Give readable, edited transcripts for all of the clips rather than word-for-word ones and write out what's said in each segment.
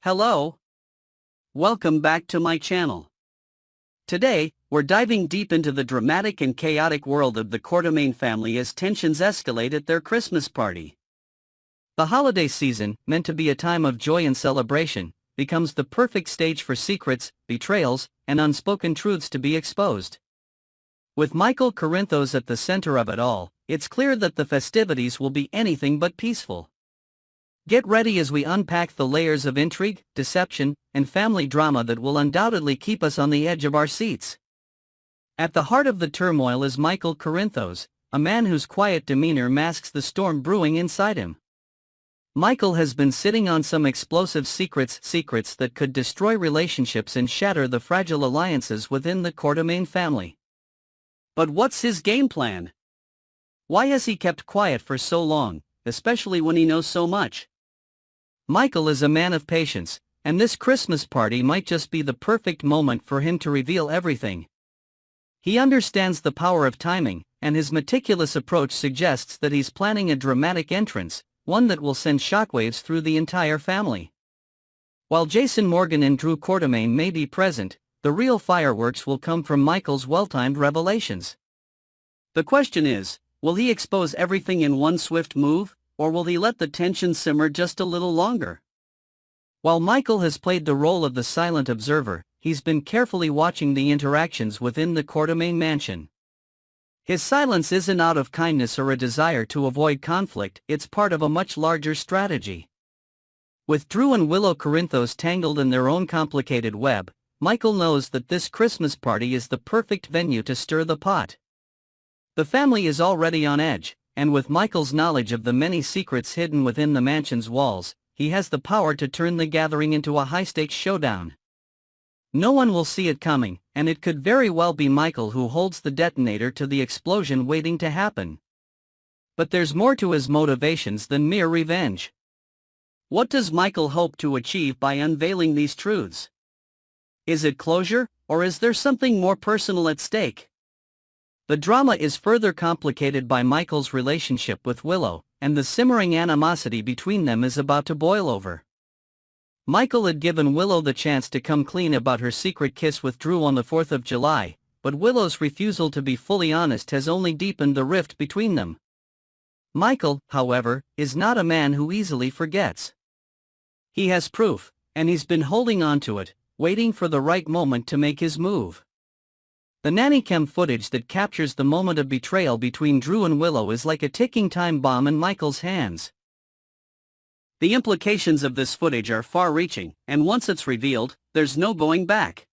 Hello. Welcome back to my channel. Today, we're diving deep into the dramatic and chaotic world of the Quartermaine family as tensions escalate at their Christmas party. The holiday season, meant to be a time of joy and celebration, becomes the perfect stage for secrets, betrayals, and unspoken truths to be exposed. With Michael Corinthos at the center of it all, it's clear that the festivities will be anything but peaceful. Get ready as we unpack the layers of intrigue, deception, and family drama that will undoubtedly keep us on the edge of our seats. At the heart of the turmoil is Michael Corinthos, a man whose quiet demeanor masks the storm brewing inside him. Michael has been sitting on some explosive secrets that could destroy relationships and shatter the fragile alliances within the Quartermaine family. But what's his game plan? Why has he kept quiet for so long, especially when he knows so much? Michael is a man of patience, and this Christmas party might just be the perfect moment for him to reveal everything. He understands the power of timing, and his meticulous approach suggests that he's planning a dramatic entrance, one that will send shockwaves through the entire family. While Jason Morgan and Drew Quartermaine may be present, the real fireworks will come from Michael's well-timed revelations. The question is, will he expose everything in one swift move, or will he let the tension simmer just a little longer? While Michael has played the role of the silent observer, he's been carefully watching the interactions within the Quartermaine mansion. His silence isn't out of kindness or a desire to avoid conflict, it's part of a much larger strategy. With Drew and Willow Corinthos tangled in their own complicated web, Michael knows that this Christmas party is the perfect venue to stir the pot. The family is already on edge, and with Michael's knowledge of the many secrets hidden within the mansion's walls, he has the power to turn the gathering into a high-stakes showdown. No one will see it coming, and it could very well be Michael who holds the detonator to the explosion waiting to happen. But there's more to his motivations than mere revenge. What does Michael hope to achieve by unveiling these truths? Is it closure, or is there something more personal at stake? The drama is further complicated by Michael's relationship with Willow, and the simmering animosity between them is about to boil over. Michael had given Willow the chance to come clean about her secret kiss with Drew on the 4th of July, but Willow's refusal to be fully honest has only deepened the rift between them. Michael, however, is not a man who easily forgets. He has proof, and he's been holding on to it, waiting for the right moment to make his move. The nanny cam footage that captures the moment of betrayal between Drew and Willow is like a ticking time bomb in Michael's hands. The implications of this footage are far-reaching, and once it's revealed, there's no going back.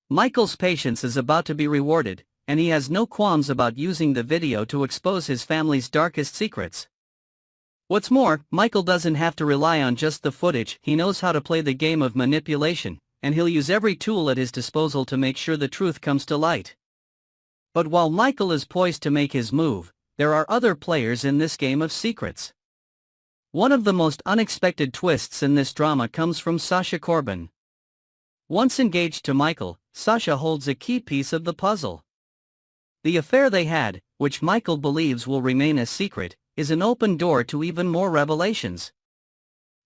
Michael's patience is about to be rewarded, and he has no qualms about using the video to expose his family's darkest secrets. What's more, Michael doesn't have to rely on just the footage, he knows how to play the game of manipulation, and he'll use every tool at his disposal to make sure the truth comes to light. But while Michael is poised to make his move, there are other players in this game of secrets. One of the most unexpected twists in this drama comes from Sasha Corbin. Once engaged to Michael, Sasha holds a key piece of the puzzle. The affair they had, which Michael believes will remain a secret, is an open door to even more revelations.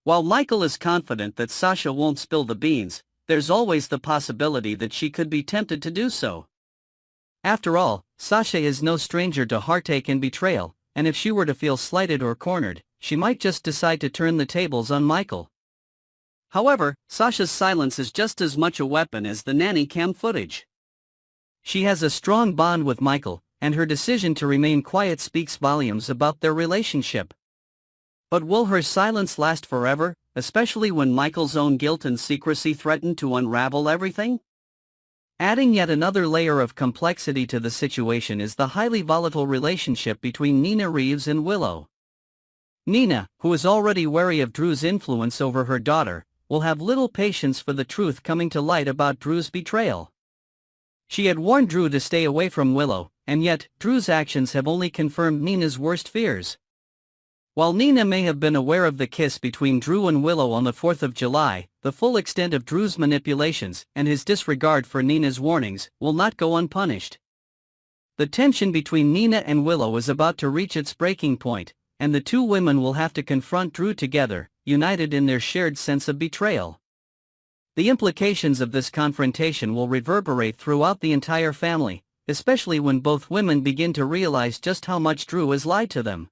While Michael is confident that Sasha won't spill the beans, there's always the possibility that she could be tempted to do so. After all, Sasha is no stranger to heartache and betrayal, and if she were to feel slighted or cornered, she might just decide to turn the tables on Michael. However, Sasha's silence is just as much a weapon as the nanny cam footage. She has a strong bond with Michael, and her decision to remain quiet speaks volumes about their relationship. But will her silence last forever, especially when Michael's own guilt and secrecy threaten to unravel everything? Adding yet another layer of complexity to the situation is the highly volatile relationship between Nina Reeves and Willow. Nina, who is already wary of Drew's influence over her daughter, will have little patience for the truth coming to light about Drew's betrayal. She had warned Drew to stay away from Willow, and yet, Drew's actions have only confirmed Nina's worst fears. While Nina may have been aware of the kiss between Drew and Willow on the 4th of July, the full extent of Drew's manipulations and his disregard for Nina's warnings will not go unpunished. The tension between Nina and Willow is about to reach its breaking point, and the two women will have to confront Drew together, united in their shared sense of betrayal. The implications of this confrontation will reverberate throughout the entire family, especially when both women begin to realize just how much Drew has lied to them.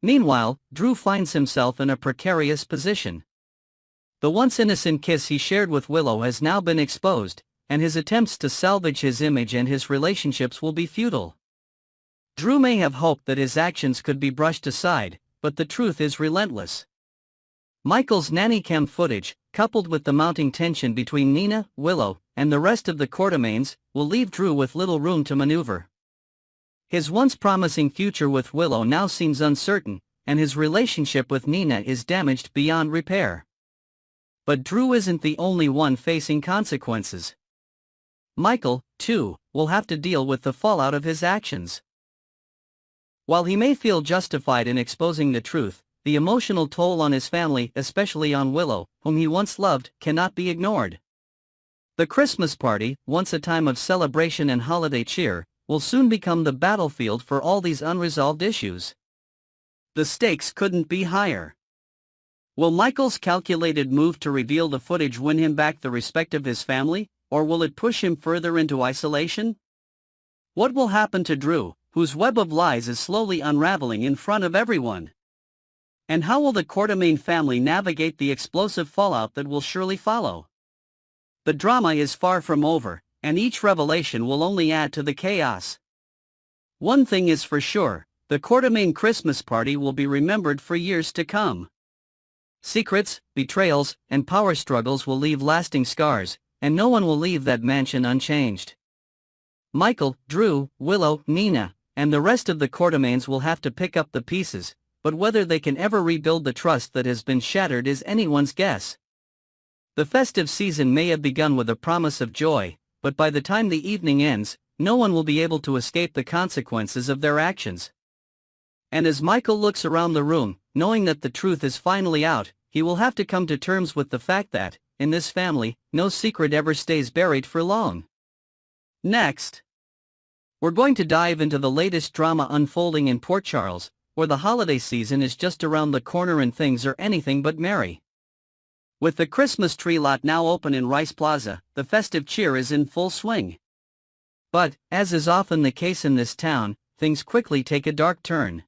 Meanwhile, Drew finds himself in a precarious position. The once innocent kiss he shared with Willow has now been exposed, and his attempts to salvage his image and his relationships will be futile. Drew may have hoped that his actions could be brushed aside, but the truth is relentless. Michael's nanny cam footage, coupled with the mounting tension between Nina, Willow, and the rest of the Quartermaines, will leave Drew with little room to maneuver. His once promising future with Willow now seems uncertain, and his relationship with Nina is damaged beyond repair. But Drew isn't the only one facing consequences. Michael, too, will have to deal with the fallout of his actions. While he may feel justified in exposing the truth, the emotional toll on his family, especially on Willow, whom he once loved, cannot be ignored. The Christmas party, once a time of celebration and holiday cheer, will soon become the battlefield for all these unresolved issues. The stakes couldn't be higher. Will Michael's calculated move to reveal the footage win him back the respect of his family, or will it push him further into isolation? What will happen to Drew, whose web of lies is slowly unraveling in front of everyone? And how will the Quartermaine family navigate the explosive fallout that will surely follow? The drama is far from over, and each revelation will only add to the chaos. One thing is for sure, the Quartermaine Christmas party will be remembered for years to come. Secrets, betrayals, and power struggles will leave lasting scars, and no one will leave that mansion unchanged. Michael, Drew, Willow, Nina, and the rest of the Quartermaines will have to pick up the pieces, but whether they can ever rebuild the trust that has been shattered is anyone's guess. The festive season may have begun with a promise of joy, but by the time the evening ends, no one will be able to escape the consequences of their actions. And as Michael looks around the room, knowing that the truth is finally out, he will have to come to terms with the fact that, in this family, no secret ever stays buried for long. Next, we're going to dive into the latest drama unfolding in Port Charles, where the holiday season is just around the corner and things are anything but merry. With the Christmas tree lot now open in Rice Plaza, the festive cheer is in full swing. But, as is often the case in this town, things quickly take a dark turn.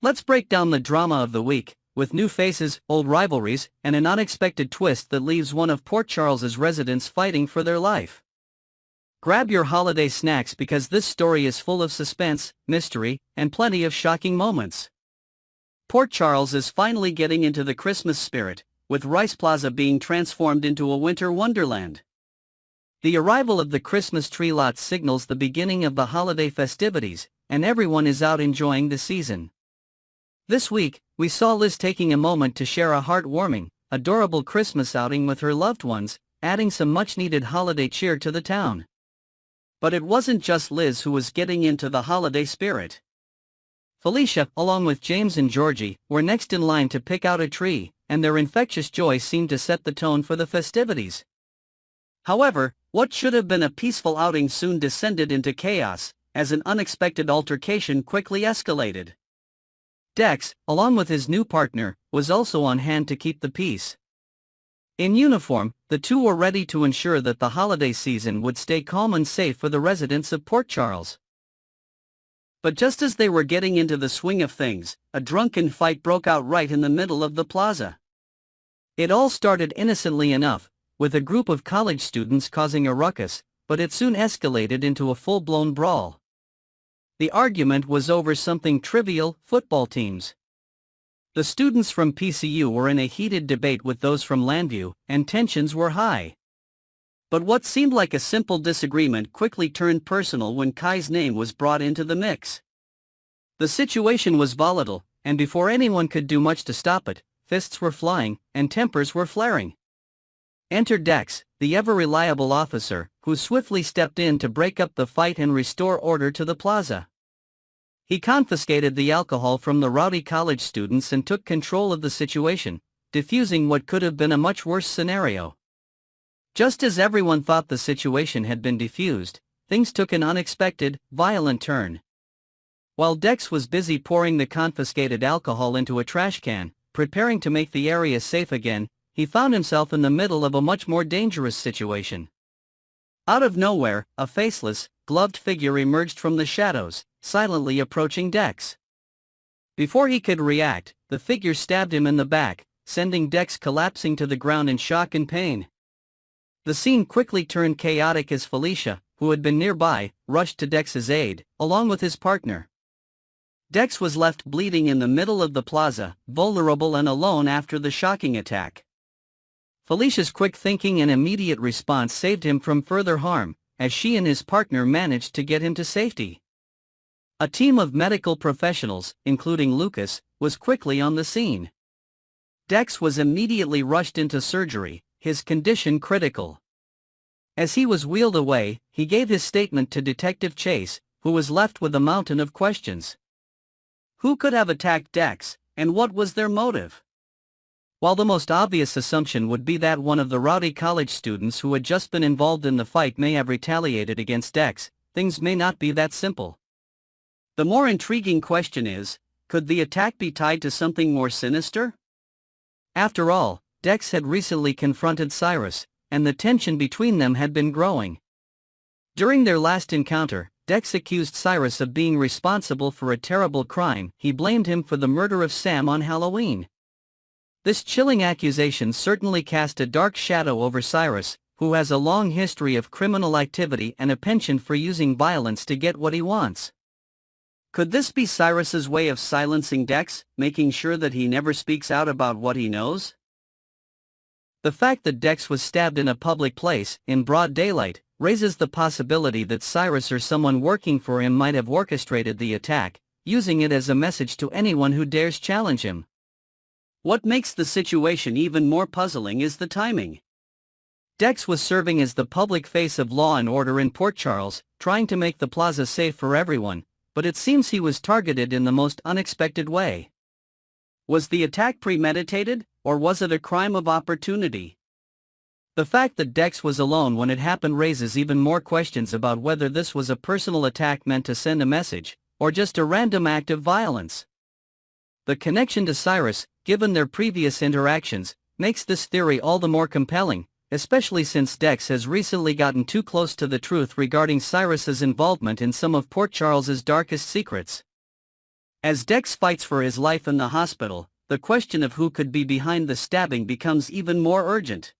Let's break down the drama of the week, with new faces, old rivalries, and an unexpected twist that leaves one of Port Charles's residents fighting for their life. Grab your holiday snacks because this story is full of suspense, mystery, and plenty of shocking moments. Port Charles is finally getting into the Christmas spirit, with Rice Plaza being transformed into a winter wonderland. The arrival of the Christmas tree lot signals the beginning of the holiday festivities, and everyone is out enjoying the season. This week, we saw Liz taking a moment to share a heartwarming, adorable Christmas outing with her loved ones, adding some much-needed holiday cheer to the town. But it wasn't just Liz who was getting into the holiday spirit. Felicia, along with James and Georgie, were next in line to pick out a tree, and their infectious joy seemed to set the tone for the festivities. However, what should have been a peaceful outing soon descended into chaos, as an unexpected altercation quickly escalated. Dex, along with his new partner, was also on hand to keep the peace. In uniform, the two were ready to ensure that the holiday season would stay calm and safe for the residents of Port Charles. But just as they were getting into the swing of things, a drunken fight broke out right in the middle of the plaza. It all started innocently enough, with a group of college students causing a ruckus, but it soon escalated into a full-blown brawl. The argument was over something trivial: football teams. The students from PCU were in a heated debate with those from Landview, and tensions were high. But what seemed like a simple disagreement quickly turned personal when Kai's name was brought into the mix. The situation was volatile, and before anyone could do much to stop it, fists were flying, and tempers were flaring. Enter Dex, the ever-reliable officer, who swiftly stepped in to break up the fight and restore order to the plaza. He confiscated the alcohol from the rowdy college students and took control of the situation, diffusing what could have been a much worse scenario. Just as everyone thought the situation had been defused, things took an unexpected, violent turn. While Dex was busy pouring the confiscated alcohol into a trash can, preparing to make the area safe again, he found himself in the middle of a much more dangerous situation. Out of nowhere, a faceless, gloved figure emerged from the shadows, silently approaching Dex. Before he could react, the figure stabbed him in the back, sending Dex collapsing to the ground in shock and pain. The scene quickly turned chaotic as Felicia, who had been nearby, rushed to Dex's aid, along with his partner. Dex was left bleeding in the middle of the plaza, vulnerable and alone after the shocking attack. Felicia's quick thinking and immediate response saved him from further harm, as she and his partner managed to get him to safety. A team of medical professionals, including Lucas, was quickly on the scene. Dex was immediately rushed into surgery, his condition critical. As he was wheeled away, he gave his statement to Detective Chase, who was left with a mountain of questions. Who could have attacked Dex, and what was their motive? While the most obvious assumption would be that one of the rowdy college students who had just been involved in the fight may have retaliated against Dex, things may not be that simple. The more intriguing question is, could the attack be tied to something more sinister? After all, Dex had recently confronted Cyrus, and the tension between them had been growing. During their last encounter, Dex accused Cyrus of being responsible for a terrible crime. He blamed him for the murder of Sam on Halloween. This chilling accusation certainly cast a dark shadow over Cyrus, who has a long history of criminal activity and a penchant for using violence to get what he wants. Could this be Cyrus's way of silencing Dex, making sure that he never speaks out about what he knows? The fact that Dex was stabbed in a public place, in broad daylight, raises the possibility that Cyrus or someone working for him might have orchestrated the attack, using it as a message to anyone who dares challenge him. What makes the situation even more puzzling is the timing. Dex was serving as the public face of law and order in Port Charles, trying to make the plaza safe for everyone, but it seems he was targeted in the most unexpected way. Was the attack premeditated, or was it a crime of opportunity? The fact that Dex was alone when it happened raises even more questions about whether this was a personal attack meant to send a message, or just a random act of violence. The connection to Cyrus, given their previous interactions, makes this theory all the more compelling, especially since Dex has recently gotten too close to the truth regarding Cyrus's involvement in some of Port Charles's darkest secrets. As Dex fights for his life in the hospital, the question of who could be behind the stabbing becomes even more urgent.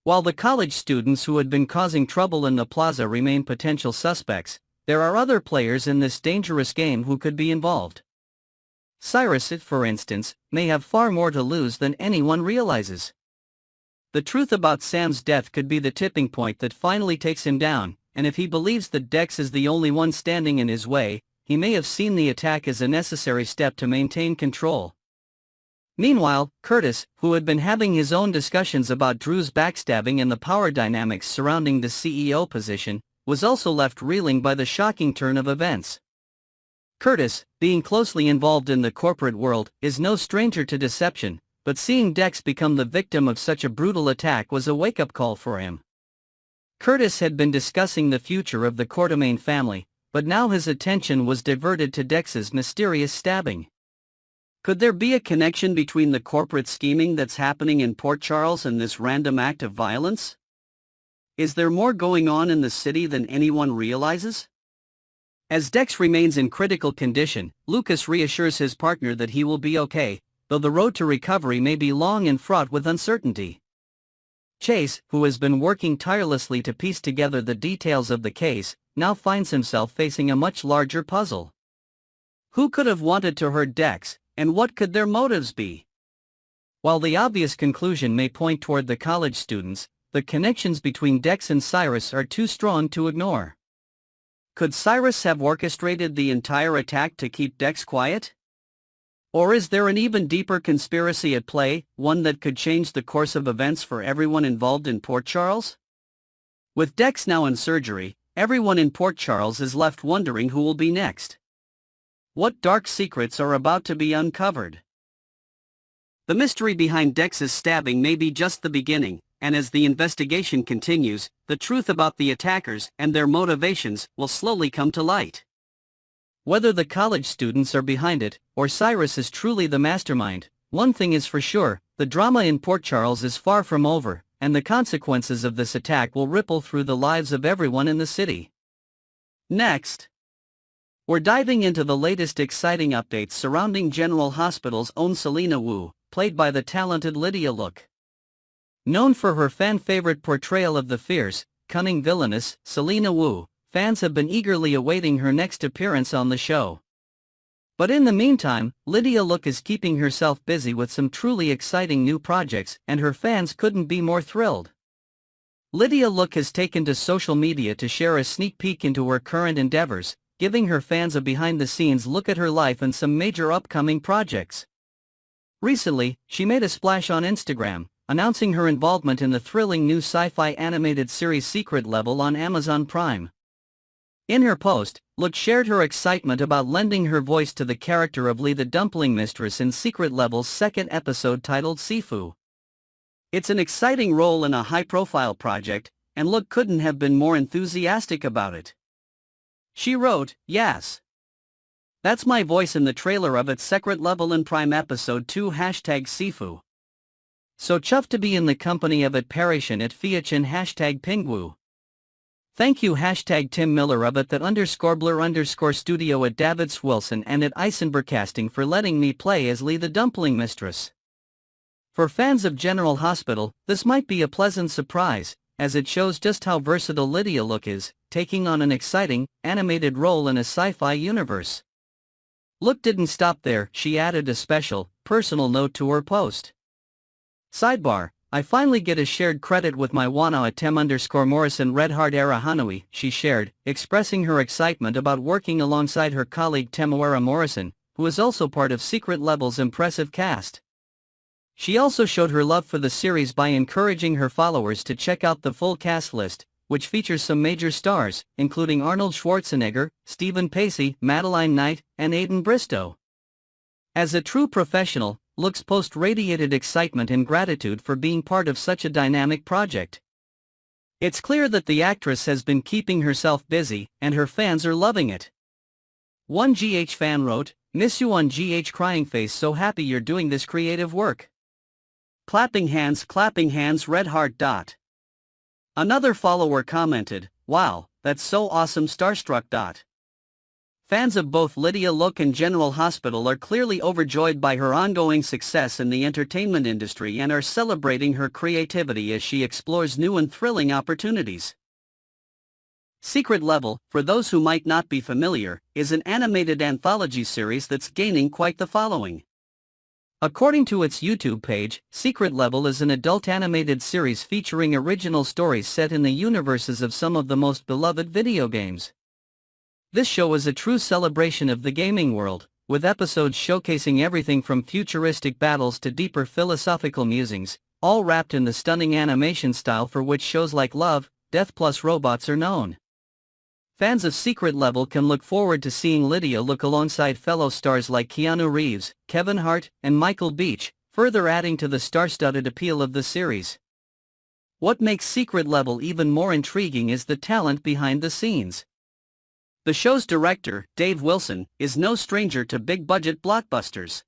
While the college students who had been causing trouble in the plaza remain potential suspects, there are other players in this dangerous game who could be involved. Cyrus, for instance, may have far more to lose than anyone realizes. The truth about Sam's death could be the tipping point that finally takes him down, and if he believes that Dex is the only one standing in his way, he may have seen the attack as a necessary step to maintain control. Meanwhile, Curtis, who had been having his own discussions about Drew's backstabbing and the power dynamics surrounding the CEO position, was also left reeling by the shocking turn of events. Curtis, being closely involved in the corporate world, is no stranger to deception, but seeing Dex become the victim of such a brutal attack was a wake-up call for him. Curtis had been discussing the future of the Quartermain family, but now his attention was diverted to Dex's mysterious stabbing. Could there be a connection between the corporate scheming that's happening in Port Charles and this random act of violence? Is there more going on in the city than anyone realizes? As Dex remains in critical condition, Lucas reassures his partner that he will be okay, though the road to recovery may be long and fraught with uncertainty. Chase, who has been working tirelessly to piece together the details of the case, now finds himself facing a much larger puzzle. Who could have wanted to hurt Dex, and what could their motives be? While the obvious conclusion may point toward the college students, the connections between Dex and Cyrus are too strong to ignore. Could Cyrus have orchestrated the entire attack to keep Dex quiet? Or is there an even deeper conspiracy at play, one that could change the course of events for everyone involved in Port Charles? With Dex now in surgery, everyone in Port Charles is left wondering who will be next. What dark secrets are about to be uncovered? The mystery behind Dex's stabbing may be just the beginning, and as the investigation continues, the truth about the attackers and their motivations will slowly come to light. Whether the college students are behind it, or Cyrus is truly the mastermind, One thing is for sure, the drama in Port Charles is far from over, and the consequences of this attack will ripple through the lives of everyone in the city. Next, we're diving into the latest exciting updates surrounding General Hospital's own Selena Wu, played by the talented Lydia Look. Known for her fan-favorite portrayal of the fierce, cunning villainess, Selena Wu, fans have been eagerly awaiting her next appearance on the show. But in the meantime, Lydia Look is keeping herself busy with some truly exciting new projects, and her fans couldn't be more thrilled. Lydia Look has taken to social media to share a sneak peek into her current endeavors, giving her fans a behind-the-scenes look at her life and some major upcoming projects. Recently, she made a splash on Instagram, announcing her involvement in the thrilling new sci-fi animated series Secret Level on Amazon Prime. In her post, Look shared her excitement about lending her voice to the character of Lee the Dumpling Mistress in Secret Level's second episode titled Sifu. It's an exciting role in a high-profile project, and Look couldn't have been more enthusiastic about it. She wrote, "Yes. That's my voice in the trailer of its Secret Level in Prime Episode 2 #Sifu. So chuffed to be in the company of it Parishan at Fiachin #Pingwu. Thank you #Tim Miller of @_blur_studio at Davids Wilson and at Eisenbergcasting for letting me play as Lee the Dumpling Mistress." For fans of General Hospital, this might be a pleasant surprise, as it shows just how versatile Lydia Look is, taking on an exciting, animated role in a sci-fi universe. Look didn't stop there, she added a special, personal note to her post. Sidebar, I finally get a shared credit with my wana at Tem_Morrison Redheart Era Hanui, she shared, expressing her excitement about working alongside her colleague Temuera Morrison, who is also part of Secret Level's impressive cast. She also showed her love for the series by encouraging her followers to check out the full cast list, which features some major stars, including Arnold Schwarzenegger, Stephen Pacey, Madeline Knight, and Aidan Bristow. As a true professional, Look's post radiated excitement and gratitude for being part of such a dynamic project. It's clear that the actress has been keeping herself busy, and her fans are loving it. One GH fan wrote, "Miss you on GH crying face, so happy you're doing this creative work. Clapping hands red heart. Another follower commented, "Wow, that's so awesome starstruck. Fans of both Lydia Look and General Hospital are clearly overjoyed by her ongoing success in the entertainment industry and are celebrating her creativity as she explores new and thrilling opportunities. Secret Level, for those who might not be familiar, is an animated anthology series that's gaining quite the following. According to its YouTube page, Secret Level is an adult animated series featuring original stories set in the universes of some of the most beloved video games. This show is a true celebration of the gaming world, with episodes showcasing everything from futuristic battles to deeper philosophical musings, all wrapped in the stunning animation style for which shows like Love, Death + Robots are known. Fans of Secret Level can look forward to seeing Lydia Look alongside fellow stars like Keanu Reeves, Kevin Hart, and Michael Beach, further adding to the star-studded appeal of the series. What makes Secret Level even more intriguing is the talent behind the scenes. The show's director, Dave Wilson, is no stranger to big-budget blockbusters.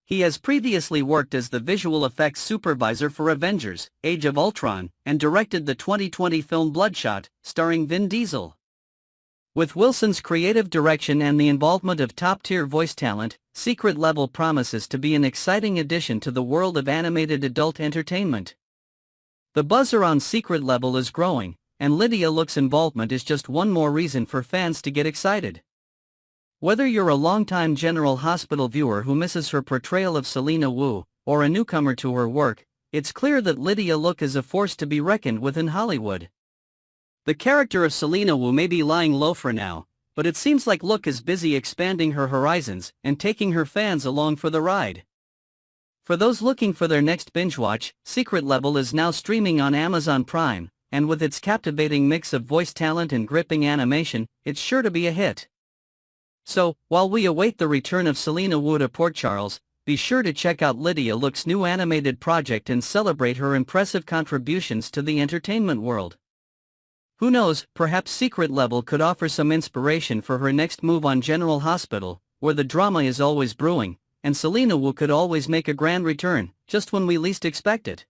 He has previously worked as the visual effects supervisor for Avengers: Age of Ultron, and directed the 2020 film Bloodshot, starring Vin Diesel. With Wilson's creative direction and the involvement of top-tier voice talent, Secret Level promises to be an exciting addition to the world of animated adult entertainment. The buzz around Secret Level is growing, and Lydia Look's involvement is just one more reason for fans to get excited. Whether you're a longtime General Hospital viewer who misses her portrayal of Selena Wu, or a newcomer to her work, it's clear that Lydia Look is a force to be reckoned with in Hollywood. The character of Selena Wu may be lying low for now, but it seems like Look is busy expanding her horizons and taking her fans along for the ride. For those looking for their next binge watch, Secret Level is now streaming on Amazon Prime, and with its captivating mix of voice talent and gripping animation, it's sure to be a hit. So, while we await the return of Selena Wu to Port Charles, be sure to check out Lydia Look's new animated project and celebrate her impressive contributions to the entertainment world. Who knows, perhaps Secret Level could offer some inspiration for her next move on General Hospital, where the drama is always brewing, and Selena Wu could always make a grand return, just when we least expect it.